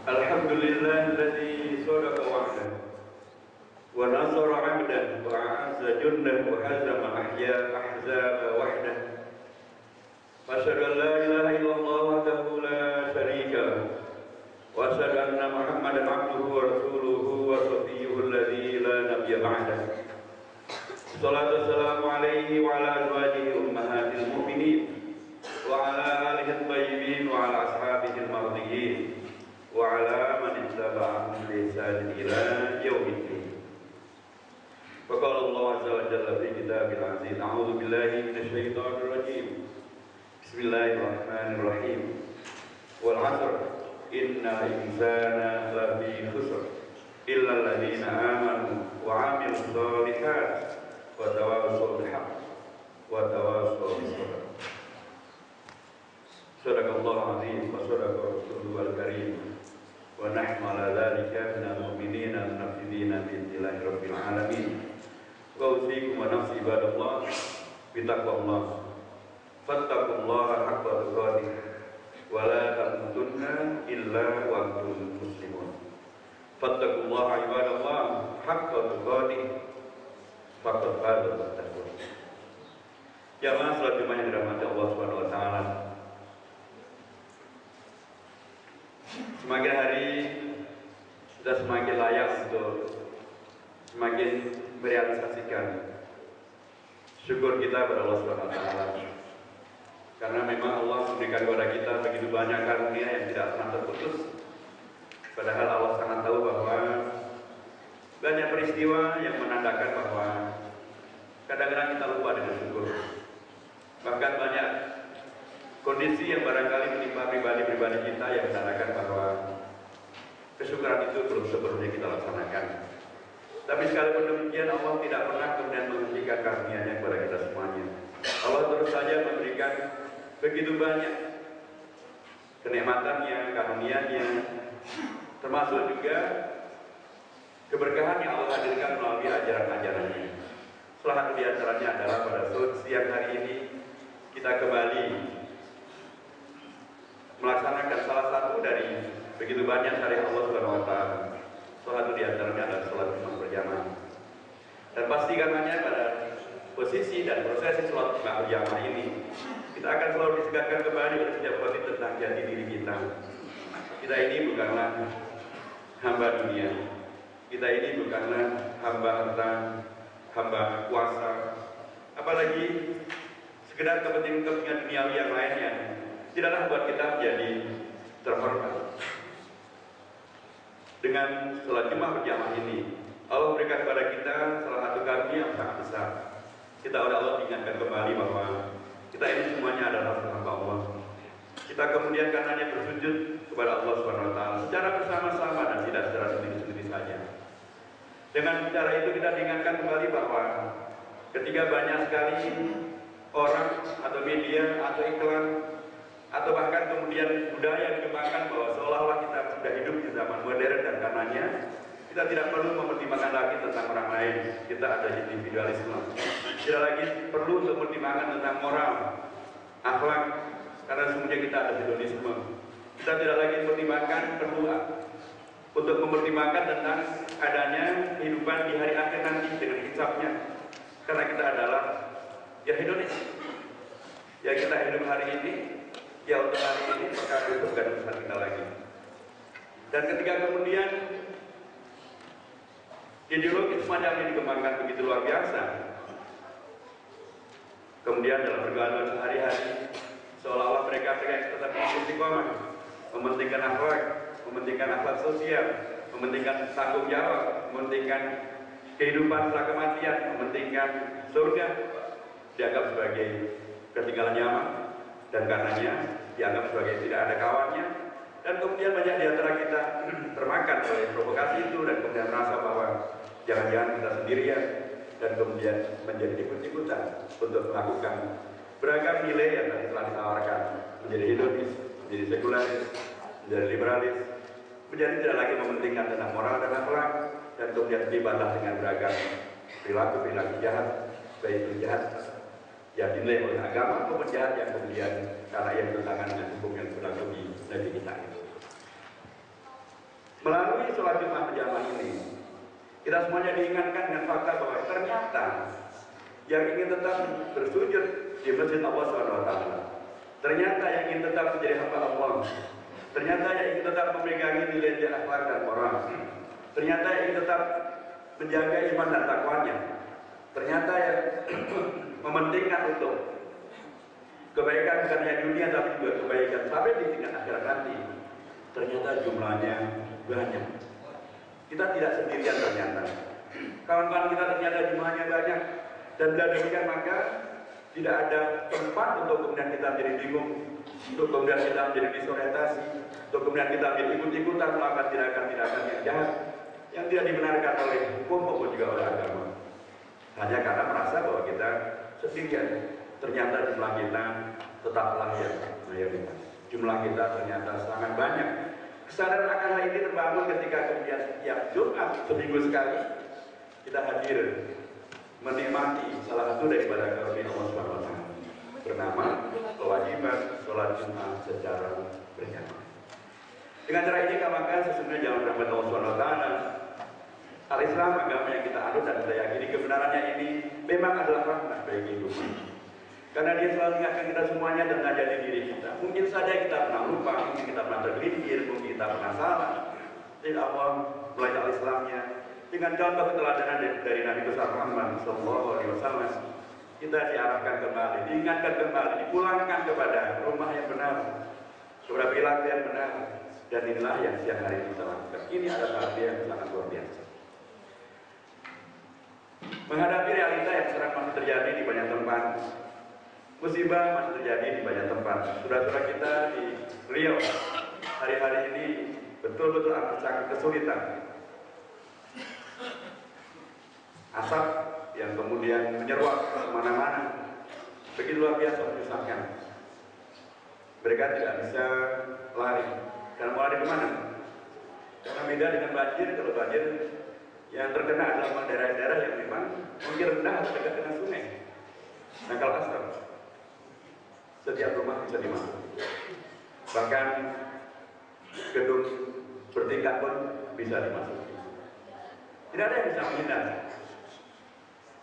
Alhamdulillahilladzi sadaqa wa'dah wa nasara 'abdah wa 'azza jundah wa hazama ahzaba wahdah. Wa asyhadu an la ilaha illallah wahdahu la syarika lahu wa asyhadu anna Muhammadan 'abduhu wa rasuluhu wa shafiyyuhu alladzi la nabiyya ba'dah. Shalatu wassalamu alaihi wa ala azwajihi ummahatil mu'minin wa ala alihi at-thayyibin wa ala ashabihi al-mardiyyin wa ala man ittaba'ahum bi ihsan ila yaumiddin. Wa qala Allah azza wa jalla fi kitabil aziz, a'udzu billahi minasy syaithanir rajim. Bismillahirrahmanirrahim. Wal 'asr innal insana lafi khusr illa alladziina amanu wa 'amilus shalihat wa tawassaw bil haqq wa tawassaw bis sabr. Sadaqallahu azim wa sadaqa rasulul karim. Wa nahnu ala dzalika minal mu'minina al-munafiqina billahi rabbil alamin. Wa usikum wa nafsi ibadallah bi taqwallah. Fattaqullaha haqqa tuqatih wa la tamutunna illa wa antum muslimun. Fattaqullaha ibadallah haqqa tuqatih. Faqad qala at-taqwa. Jamaah salat Jumat yang dirahmati Allah Subhanahu wa taala. Semakin hari sudah semakin layak untuk semakin merealisasikan syukur kita kepada Allah Subhanahu wa taala. Karena memang Allah memberikan kepada kita begitu banyak karunia yang tidak pernah terputus. Padahal Allah sangat tahu bahwa banyak peristiwa yang menandakan bahwa kadang-kadang kita lupa dengan syukur. Bahkan banyak kondisi yang barangkali menimpa pribadi-pribadi kita yang menandakan bahwa kesyukuran itu belum sepenuhnya kita laksanakan. Tapi sekalipun demikian, Allah tidak pernah kemudian menghentikan karunia-Nya kepada kita semuanya. Allah terus saja memberikan begitu banyak kenikmatan-Nya, karunia-Nya, termasuk juga keberkahan yang Allah hadirkan melalui ajaran-ajaran-Nya. Salah satu di antaranya adalah pada siang hari ini kita kembali melaksanakan salah satu dari begitu banyak syariat Allah Subhanahu wa taala. Salah satu di antaranya adalah salat Jumat berjamaah. Dan pasti karenanya pada posisi dan prosesi salat Jumat berjamaah ini kita akan selalu disegarkan kembali oleh setiap kali tentang jati diri kita. Kita ini bukanlah hamba dunia. Kita ini bukanlah hamba harta, hamba kuasa, apalagi sekedar kepentingan duniawi yang lainnya. Tidaklah buat kita menjadi terhormat. Dengan salat Jumat berjamaah ini, Allah berikan kepada kita salah satu karunia yang sangat besar. Kita oleh Allah diingatkan kembali bahwa kita ini semuanya adalah hamba Allah. Kita kemudian karenanya bersujud kepada Allah Subhanahu wa taala secara bersama-sama dan tidak secara sendiri-sendiri saja. Dengan cara itu kita diingatkan kembali bahwa ketika banyak sekali orang atau media atau iklan atau bahkan kemudian budaya dikembangkan bahwa seolah-olah kita sudah hidup di zaman modern, dan karenanya kita tidak perlu mempertimbangkan lagi tentang orang lain. Kita ada individualisme. Tidak lagi perlu untuk mempertimbangkan tentang moral, akhlak, karena semuanya kita ada hedonisme. Kita tidak lagi mempertimbangkan perlu untuk mempertimbangkan tentang adanya kehidupan di hari akhir nanti dengan hisabnya. Karena kita adalah ya hedonis. Ya kita hidup hari ini, ya untuk hari ini, maka itu bukan urusan kita lagi. Dan ketika kemudian ideologi semacam ini dikembangkan begitu luar biasa, kemudian dalam pergaulan sehari-hari seolah-olah mereka yang tetap istiqomah, mementingkan akhlak sosial, mementingkan tanggung jawab, mementingkan kehidupan setelah kematian, mementingkan surga, dianggap sebagai ketinggalan zaman, dan karenanya dianggap sebagai tidak ada kawannya. Dan kemudian banyak di antara kita termakan oleh provokasi itu dan kemudian merasa bahwa jangan-jangan kita sendirian, dan kemudian menjadi ikut-ikutan untuk melakukan beragam nilai yang tadi telah ditawarkan, menjadi hedonis, menjadi sekularis, menjadi liberalis, menjadi tidak lagi mementingkan tentang moral dan akhlak, dan kemudian terlibatlah dengan beragam perilaku jahat, baik itu jahat yang dinilai oleh agama maupun jahat yang kemudian karena ia bertentangan dengan hukum yang berlaku di negeri kita ini. Melalui sholat Jumat berjamaah ini, kita semuanya diingatkan dengan fakta bahwa ternyata yang ingin tetap bersujud di masjid Allah SWT, ternyata yang ingin tetap menjadi hamba Allah, ternyata yang ingin tetap memegangi nilai akhlak dan moral, ternyata yang ingin tetap menjaga iman dan takwanya, ternyata yang mementingkan untuk kebaikan bukan hanya dunia tapi juga kebaikan sampai di tingkat akhirat nanti, ternyata jumlahnya banyak. Kita tidak sendirian ternyata. Kawan-kawan kita ternyata jumlahnya banyak, dan bila demikian maka tidak ada tempat untuk kemudian kita menjadi bingung, untuk kemudian kita menjadi disorientasi, untuk kemudian kita menjadi ikut-ikutan melakukan tindakan-tindakan yang jahat yang tidak dibenarkan oleh hukum maupun juga oleh agama, hanya karena merasa bahwa kita sendirian. Ternyata jumlah kita tetaplah yang mayoritas. Jumlah kita ternyata sangat banyak. Kesadaran akan hal ini terbangun ketika kemudian setiap Jumat seminggu sekali kita hadir menikmati salah satu daripada karunia Allah SWT bernama kewajiban sholat Jumat secara berjamaah. Dengan cara ini maka sesungguhnya jalan rahmat Allah SWT, al-Islam, agama yang kita anut dan kita yakini kebenarannya ini memang adalah rahmat bagi kehidupan. Karena dia selalu mengingatkan kita semuanya dan mengajari diri kita. Mungkin saja kita pernah lupa, mungkin kita pernah tergelincir, mungkin kita pernah salah. Jadi Allah mulai al-Islamnya dengan contoh keteladanan dari Nabi besar Muhammad SAW, kita diarahkan kembali, diingatkan kembali, dipulangkan kepada rumah yang benar, kepada perilaku yang benar, dan inilah yang siang hari kita lakukan. Ini adalah hal yang sangat luar biasa. Menghadapi realita yang sekarang masih terjadi di banyak tempat, musibah masih terjadi di banyak tempat. Saudara-saudara kita di Riau hari-hari ini betul-betul amat sangat kesulitan. Asap yang kemudian menyeruak kemana-mana begitu luar biasa menyusahkan. Mereka tidak bisa lari. Dan mau lari kemana? Karena beda dengan banjir. Kalau banjir yang terkena adalah daerah-daerah yang memang mungkin rendah atau dekat dengan sungai. Nah kalau asap, setiap rumah bisa dimasuki. Bahkan gedung bertingkat pun bisa dimasuki. Tidak ada yang bisa menghindar.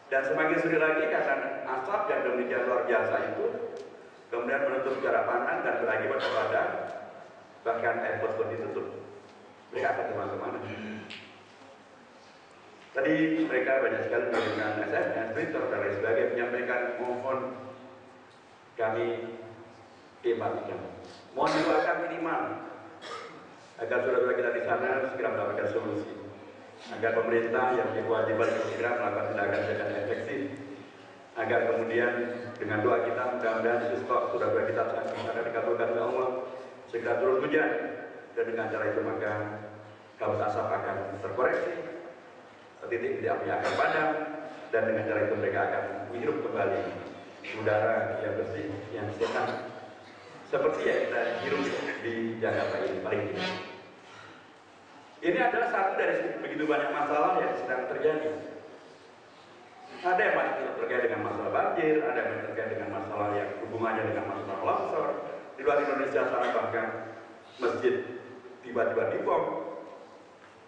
Dan semakin sulit lagi karena asap yang demikian luar biasa itu kemudian menutup jarak pandang dan berakibat kepada bahkan airport pun ditutup. Mereka akan kemana-mana. Tadi mereka banyak sekali mengirimkan SMS, Twitter dan lain sebagainya menyampaikan mohon kami dimaafkan. Mohon doakan minimal agar saudara-saudara kita di sana segera mendapatkan solusi. Agar pemerintah yang berkewajiban segera melakukan tindakan yang efektif. Agar kemudian dengan doa kita mudah-mudahan stok saudara-saudara kita di sana dikabulkan oleh Allah, segera turun hujan, dan dengan cara itu maka kabut asap akan terkoreksi, titik di api akan padam, dan dengan cara itu mereka akan menghirup kembali udara yang bersih, yang sehat, seperti yang kita hirup di Jakarta ini paling tinggi. Ini adalah satu dari begitu banyak masalah yang sedang terjadi. Ada yang masih terkait dengan masalah banjir, ada yang terkait dengan masalah yang hubungannya dengan masalah longsor. Di luar Indonesia sana bahkan masjid tiba-tiba dibom,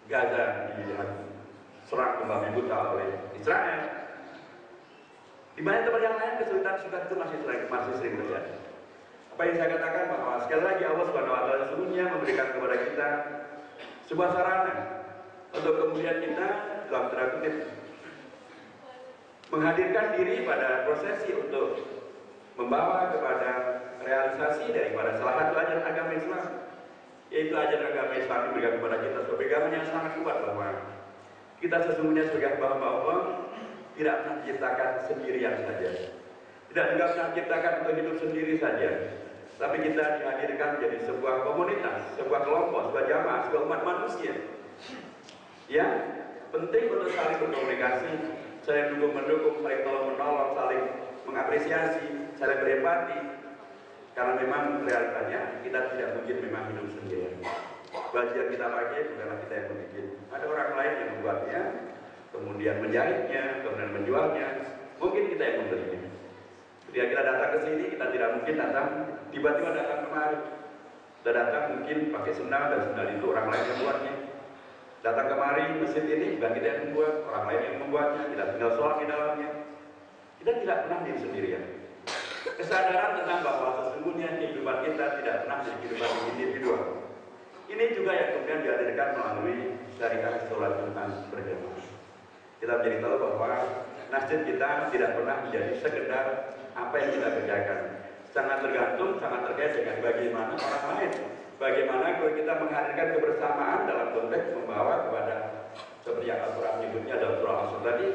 Gaza diserang kembali buta oleh Israel. Di banyak tempat yang lain kesulitan itu masih sering terjadi. Apa yang saya katakan bahwa sekali lagi Allah SWT sesungguhnya memberikan kepada kita sebuah sarana untuk kemudian kita dalam tanda kutip menghadirkan diri pada prosesi untuk membawa kepada realisasi daripada salah satu ajaran agama Islam, yaitu ajaran agama Islam diberikan kepada kita sebuah pegangan yang sangat kuat bahwa kita sesungguhnya sebagai hamba Allah tidak pernah diciptakan sendirian saja, tidak juga pernah diciptakan untuk hidup sendiri saja, tapi kita dihadirkan menjadi sebuah komunitas, sebuah kelompok, sebuah jamaah, sebuah umat manusia yang penting untuk saling berkomunikasi, saling mendukung, saling tolong-menolong, saling mengapresiasi, saling berempati. Karena memang realitanya kita tidak mungkin memang hidup sendirian. Baju yang kita pakai bukanlah kita yang membuat. Ada orang lain yang membuatnya, kemudian menjahitnya, kemudian menjualnya. Mungkin kita yang membelinya. Ketika kita datang ke sini, kita tidak mungkin datang tiba-tiba datang kemari. Kita datang mungkin pakai sendal dan sendal itu orang lain yang buatnya. Datang kemari masjid ini bukan kita yang membuat, orang lain yang membuatnya, kita tinggal sholat di dalamnya. Kita tidak pernah diri sendirian. Kesadaran tentang bahwa sesungguhnya kehidupan kita tidak pernah menjadi kehidupan individual. Ini juga yang kemudian dihadirkan melalui syariat sholat Jumat berjamaah. Kita menjadi tahu bahwa masjid kita tidak pernah menjadi sekedar apa yang kita kerjakan. Sangat tergantung, sangat terkait dengan bagaimana orang lain. Bagaimana kalau kita menghadirkan kebersamaan dalam konteks membawa kepada seperti yang Al-Quran menyebutnya dalam surah Al-Asr tadi,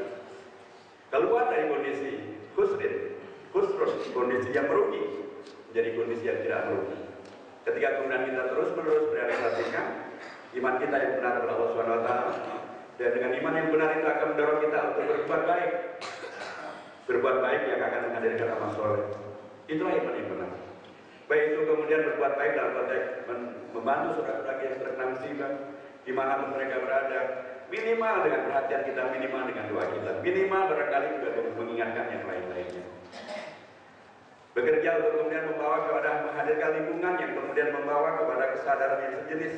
keluar dari kondisi khusrun, kondisi yang merugi menjadi kondisi yang tidak merugi. Ketika kemudian kita terus-menerus merealisasikan iman kita yang benar kepada Allah Subhanahu wa taala, dan dengan iman yang benar itu akan mendorong kita untuk berbuat baik yang akan menghadirkan amal soleh. Itulah iman yang benar. Baik itu kemudian berbuat baik dalam konteks membantu saudara-saudara yang terkena musibah dimanapun mereka berada, minimal dengan perhatian kita, minimal dengan doa kita, minimal barangkali juga mengingatkan yang lain-lainnya. Bekerja untuk kemudian membawa kepada menghadirkan lingkungan yang kemudian membawa kepada kesadaran yang sejenis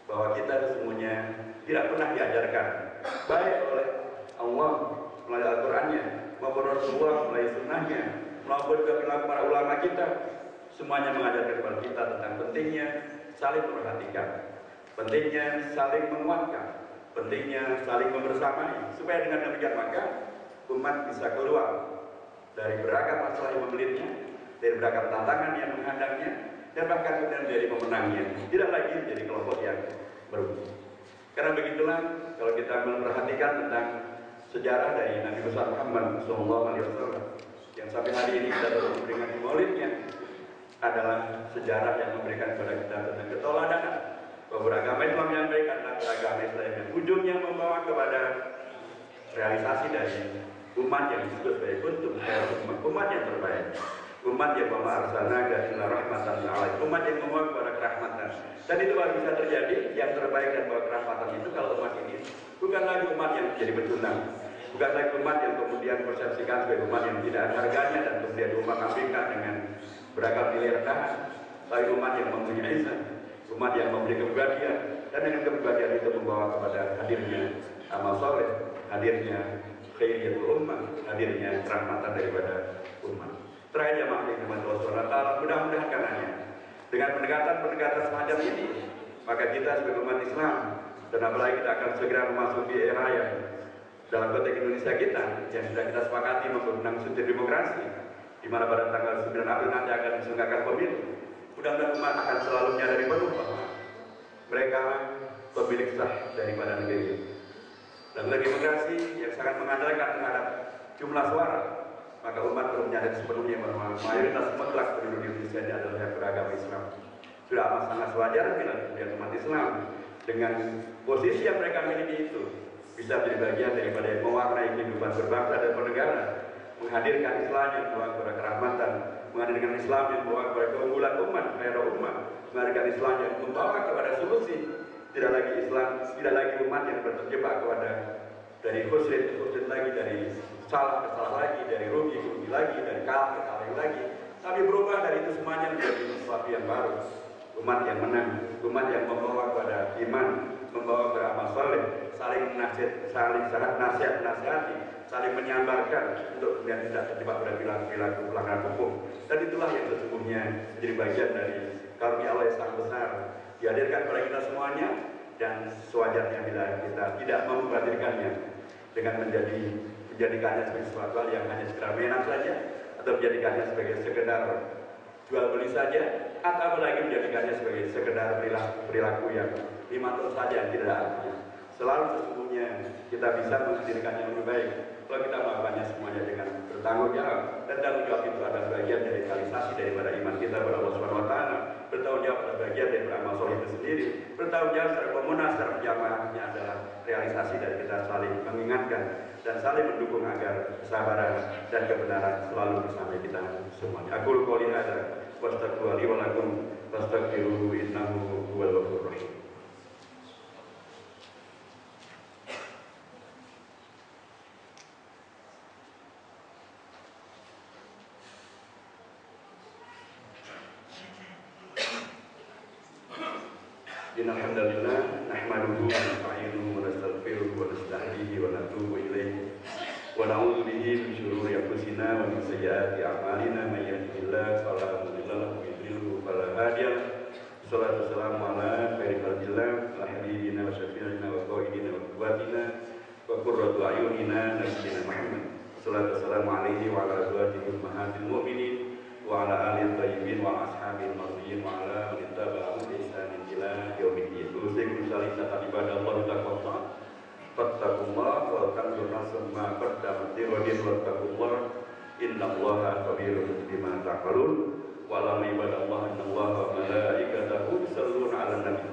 bahwa kita sesungguhnya tidak pernah diajarkan baik oleh Allah melalui Al-Qurannya maupun Rasulullah melalui sunnahnya maupun kebilang para ulama kita, semuanya mengajarkan kepada kita tentang pentingnya saling memperhatikan, pentingnya saling menguatkan, pentingnya saling membersamai, supaya dengan demikian maka umat bisa keluar dari beragam masalah yang membelitnya, dari beragam tantangan yang menghadangnya, dan bahkan kemudian menjadi pemenangnya, tidak lagi menjadi kelompok yang merugi. Karena begitulah kalau kita memperhatikan tentang sejarah dari Nabi besar Muhammad SAW yang sampai hari ini kita terus memperingati maulidnya, adalah sejarah yang memberikan kepada kita tentang keteladanan bahwa beragama Islam yang baik adalah beragama Islam yang ujungnya membawa kepada realisasi dari umat yang disebut sebagai umat yang terbaik, umat yang membawa arsalnaka ila rahmatan lil alamin, umat yang membawa kepada kerahmatan. Dan itu baru bisa terjadi yang terbaik dan membawa kerahmatan itu kalau umat ini bukan lagi umat yang menjadi pecundang, bukan lagi umat yang kemudian persepsikan sebagai umat yang tidak ada harganya dan kemudian diumak-ambingkan dengan beragam nilai rendahan, tapi umat yang mempunyai izan, umat yang memberi kepribadian, dan dengan kepribadian itu membawa kepada hadirnya amal soleh, hadirnya khairiyatul ummah, hadirnya rahmatan daripada umat. Terakhir jamaah yang dimana Allah SWT, mudah-mudahan karenanya dengan pendekatan-pendekatan semacam ini, maka kita sebagai umat Islam, dan apalagi kita akan segera memasuki era yang dalam konteks Indonesia kita yang sudah kita sepakati menggunakan sistem demokrasi, di mana pada tanggal 9 April nanti akan diselenggarakan pemilu. Mudah-mudahan umat akan selalu menyadari penuh bahwa mereka pemilik sah daripada negeri ini. Dan demokrasi yang sangat mengandalkan terhadap jumlah suara, maka umat perlu menyadari sepenuhnya bahwa mayoritas mutlak penduduk Indonesia ini adalah yang beragama Islam. Sudah amat sangat wajar bila kemudian umat Islam dengan posisi yang mereka miliki itu bisa menjadi bagian daripada yang mewarnai kehidupan berbangsa dan bernegara, menghadirkan Islam yang membawa kepada kerahmatan, menghadirkan Islam yang membawa kepada keunggulan umat, khairul umat, menghadirkan Islam yang membawa kepada solusi. Tidak lagi Islam, tidak lagi umat yang terjebak kepada dari khusrid lagi, dari salah ke salah lagi, dari rugi ke rugi lagi, dari kalah ke kalah lagi, tapi berubah dari itu semuanya menjadi sesuatu yang baru. Umat yang menang, umat yang membawa kepada iman, membawa kepada amal soleh, saling nasihati, saling menyabarkan untuk kemudian tidak terjebak pada perilaku pelanggaran hukum. Dan itulah yang sesungguhnya menjadi bagian dari karunia Allah yang sangat besar dihadirkan kepada kita semuanya, dan sewajarnya bila kita tidak memperhatikannya dengan menjadikannya sebagai sesuatu hal yang hanya sekedar mainan saja, atau menjadikannya sebagai sekedar jual beli saja, atau apalagi menjadikannya sebagai sekedar perilaku yang lima saja yang tidak ada artinya. Selalu sesungguhnya kita bisa menghadirkannya lebih baik kalau kita melakukannya semuanya dengan bertanggung jawab, dan tanggung jawab itu adalah bagian dari realisasi daripada iman kita kepada Allah Subhanahu wa taala. Bertanggung jawab adalah bagian dari beramal soleh itu sendiri. Bertanggung jawab secara komunal, secara berjamaahnya adalah realisasi dari kita saling mengingatkan dan saling mendukung agar kesabaran dan kebenaran selalu bersama kita semuanya. Aqulu qouli hadza wa astaghfiru li wa lakum fastaghfiruhu innahu huwal ghafurur rahim. Innal hamdalillah nahmaduhu wa nasta'inuhu wa nastaghfiruhu wa nastahdihi wa natubu ilayhi wa na'udzu bihi min shururi anfusina wa min sayyiati a'malina may yahdihillahu fala mudilla lahu wa may yudlil fala hadiya lahu. Shalatu wassalamu ala khairil khalqillah wa habibina wa syafi'ina wa qaidina wa qudwatina wa qurratu a'yunina nabiyyina Muhammad. Shalatu wassalamu alaihi wa ala azwajihi ummahatil mu'minin wa ala alihi thayyibin wa ashabil mardiyin wa ala man ittaba'ahum bi ihsanin ila yaumiddin. Usikum salatan ibadallah taqwa fattaqullaha wa tanzur nafsum ma qaddamat lighadin wattaqullaha innallaha khabirun bima ta'malun. Wa la ibadallah innallaha wa malaikatahu yusholluna 'alan nabi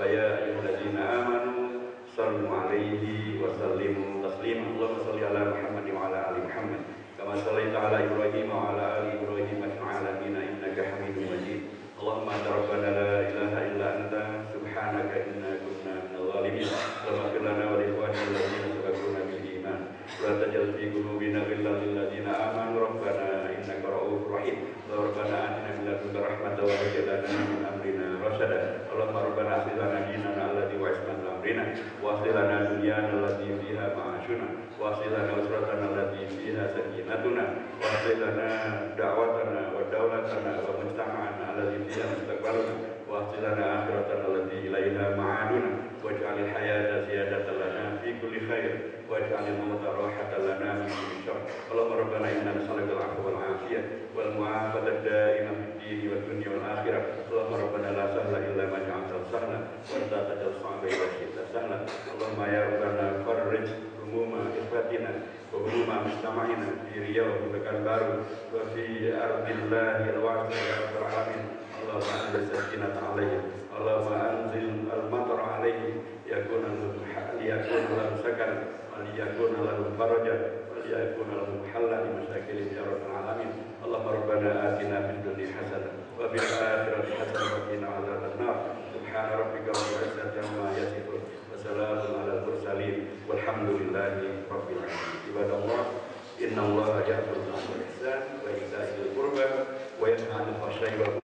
ya ayyuhalladzina amanu sallu 'alaihi wa sallimu taslima. Allahumma shalli 'ala Muhammad wa 'ala ali Muhammad kama shallaita 'ala Ibrahim wa 'ala ali Ibrahim fil 'alamin innaka Hamidum Majid. Allahumma anta rabbana la ilaha illa anta subhanaka inna kunna minadh dhalimin. Ighfir lana wa li ikhwanina alladziina sabaquna bil iman. La taj'al fi qulubina ghillan lil ladziina amanu rabbana innaka ra'ufur rahim. Rabbana atina min ladunka rahmatan wa hab lana min amrina rasyada. Allahumma rabbana aslih lana dinana alladzi huwa ismatu amrina wa aslih lana dunyana allati fiha ma'ashuna wa aslih lana usratana allati fiha sakinatuna wa aslih lana da'watana wa dawlatana wa mujtama'ana alladzi fiha mustaqbaluna wa aslih lana akhiratana allati ilaiha ma'aduna waj'alil hayata ziyadatan lana fi kulli khair waj'alil mauta rahatan lana min kulli syarr. Allahumma rabbana inna nas'aluka al-'afwa wal 'afiyah wal mu'afata da'imah fid din wad dunya wal akhirah. Allahumma rabbana la sahla illa ma ja'altahu sahla wa anta taj'al as-sa'ba idza syi'ta sahla. Allahumma ya rabbana farrij humuma ikhwatina wa humuma mustama'ina fi Riyadh wa Pekanbaru wa fi ardillahi al-wasi'ah ya rabbal alamin. Allahumma anzil sakinata 'alaihim Allahumma anzil al-matara 'alaihim yakuna lahum sakan wa liyakuna lahum faraja wa liyakuna lahum hallan li masyakilihim ya rabbal alamin. Allahumma rabbana atina fid dunya hasanah wa fil akhirati hasanah wa qina adzabannar. Subhana rabbika rabbil izzati amma yasifun wa salamun alal mursalin walhamdulillahi rabbil alamin. Ibadallah, innallaha ya'muru bil 'adli wal ihsani wa ita'i dzil qurba wa yanha 'anil fahsya'i wal